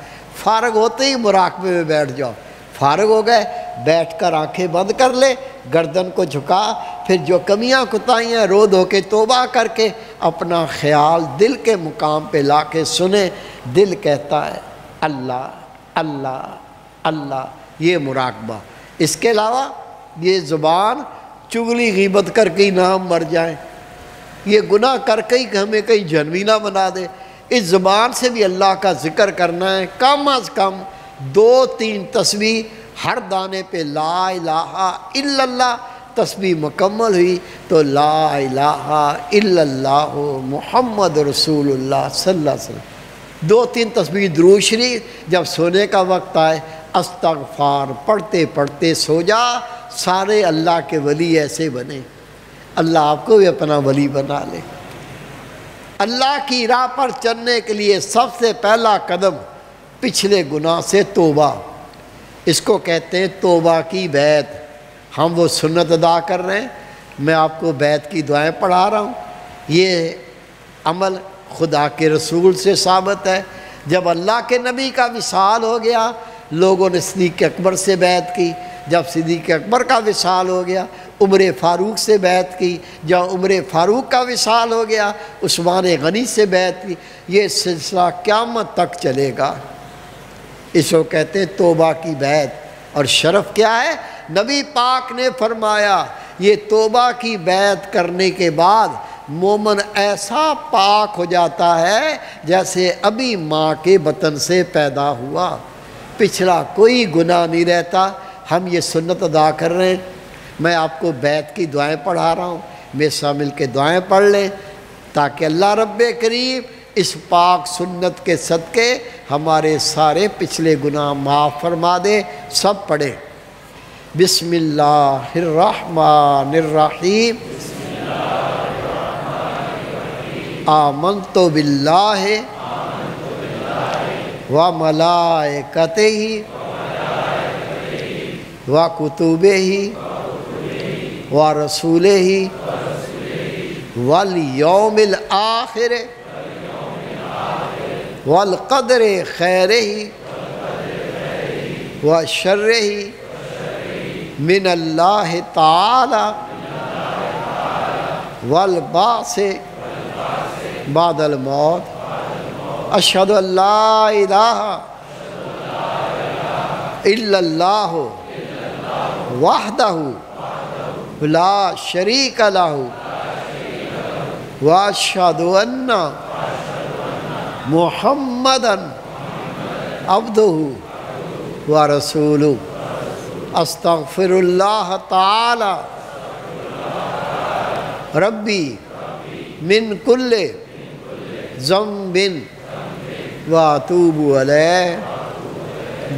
فارغ ہوتے ہی مراقبے میں بیٹھ جاؤ۔ فارغ ہو گئے، بیٹھ کر آنکھیں بند کر لے، گردن کو جھکا، پھر جو کمیاں کوتاہیاں رو دھو کے توبہ کر کے اپنا خیال دل کے مقام پہ لا کے سنے، دل کہتا ہے اللہ اللہ اللہ، یہ مراقبہ۔ اس کے علاوہ یہ زبان چغلی غیبت کر کے ہی نہ ہم مر جائیں، یہ گناہ کر کے ہی ہمیں کہیں جہنمی نہ بنا دے۔ اس زبان سے بھی اللہ کا ذکر کرنا ہے، کم از کم 2-3 تسبیح، ہر دانے پہ لا الہ الا اللہ تسبیح مکمل ہوئی تو لا الہ الا اللہ محمد رسول اللہ صلی اللہ علیہ وسلم۔ 2-3 تسبیح درود شریف، جب سونے کا وقت آئے استغفار پڑھتے پڑھتے سو جا، سارے اللہ کے ولی ایسے بنے، اللہ آپ کو بھی اپنا ولی بنا لے۔ اللہ کی راہ پر چلنے کے لیے سب سے پہلا قدم پچھلے گناہ سے توبہ، اس کو کہتے ہیں توبہ کی بیعت۔ ہم وہ سنت ادا کر رہے ہیں، میں آپ کو بیعت کی دعائیں پڑھا رہا ہوں، یہ عمل خدا کے رسول سے ثابت ہے۔ جب اللہ کے نبی کا وصال ہو گیا، لوگوں نے صدیق اکبر سے بیعت کی، جب صدیق اکبر کا وصال ہو گیا عمر فاروق سے بیعت کی، جب عمر فاروق کا وصال ہو گیا عثمان غنی سے بیعت کی، یہ سلسلہ قیامت تک چلے گا۔ اس کو کہتے ہیں توبہ کی بیعت۔ اور شرف کیا ہے؟ نبی پاک نے فرمایا یہ توبہ کی بیعت کرنے کے بعد مومن ایسا پاک ہو جاتا ہے جیسے ابھی ماں کے بطن سے پیدا ہوا، پچھلا کوئی گناہ نہیں رہتا۔ ہم یہ سنت ادا کر رہے ہیں، میں آپ کو بیعت کی دعائیں پڑھا رہا ہوں، میرے ساتھ مل کے دعائیں پڑھ لیں تاکہ اللہ رب کریم اس پاک سنت کے صدقے ہمارے سارے پچھلے گناہ معاف فرما دے۔ سب پڑھیں۔ بسم اللہ الرحمن الرحیم، آمنت باللہ و ملائکتہ و کتبہ و رسولہ والیوم الآخر والقدر خیرہ و شرہ من اللہ تعالی والبعث بعد الموت، اشہد ان لا الہ الا اللہ وحدہ لا شریک لہ واشہد ان محمدًا عبدہ ورسولہ، استغفر اللہ تعالی ربی من کل ذنب واتوب علیہ۔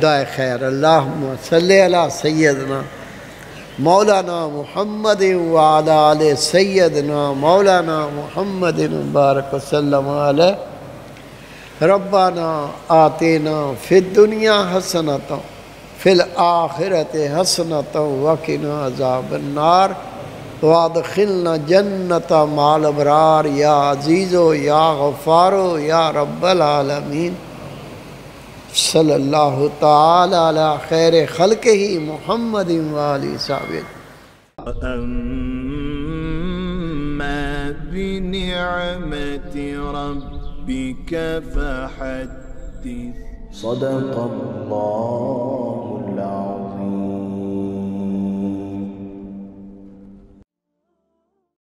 دعائے خیر۔ اللہم صلی علی سیدنا مولانا محمد وعلی آل سیدنا مولانا محمد بارک وسلم علیہ۔ ربنا آتنا فی الدنیا حسنۃ فی الآخرۃ حسنۃ وقنا عذاب النار وادخلنا جنت مع الابرار یا عزیز یا غفار یا رب العالمین۔ صلی اللہ تعالی علی خیر خلقہ محمد وآلہ صحبہ۔ أما بنعمة ربك فحدث۔ صدق الله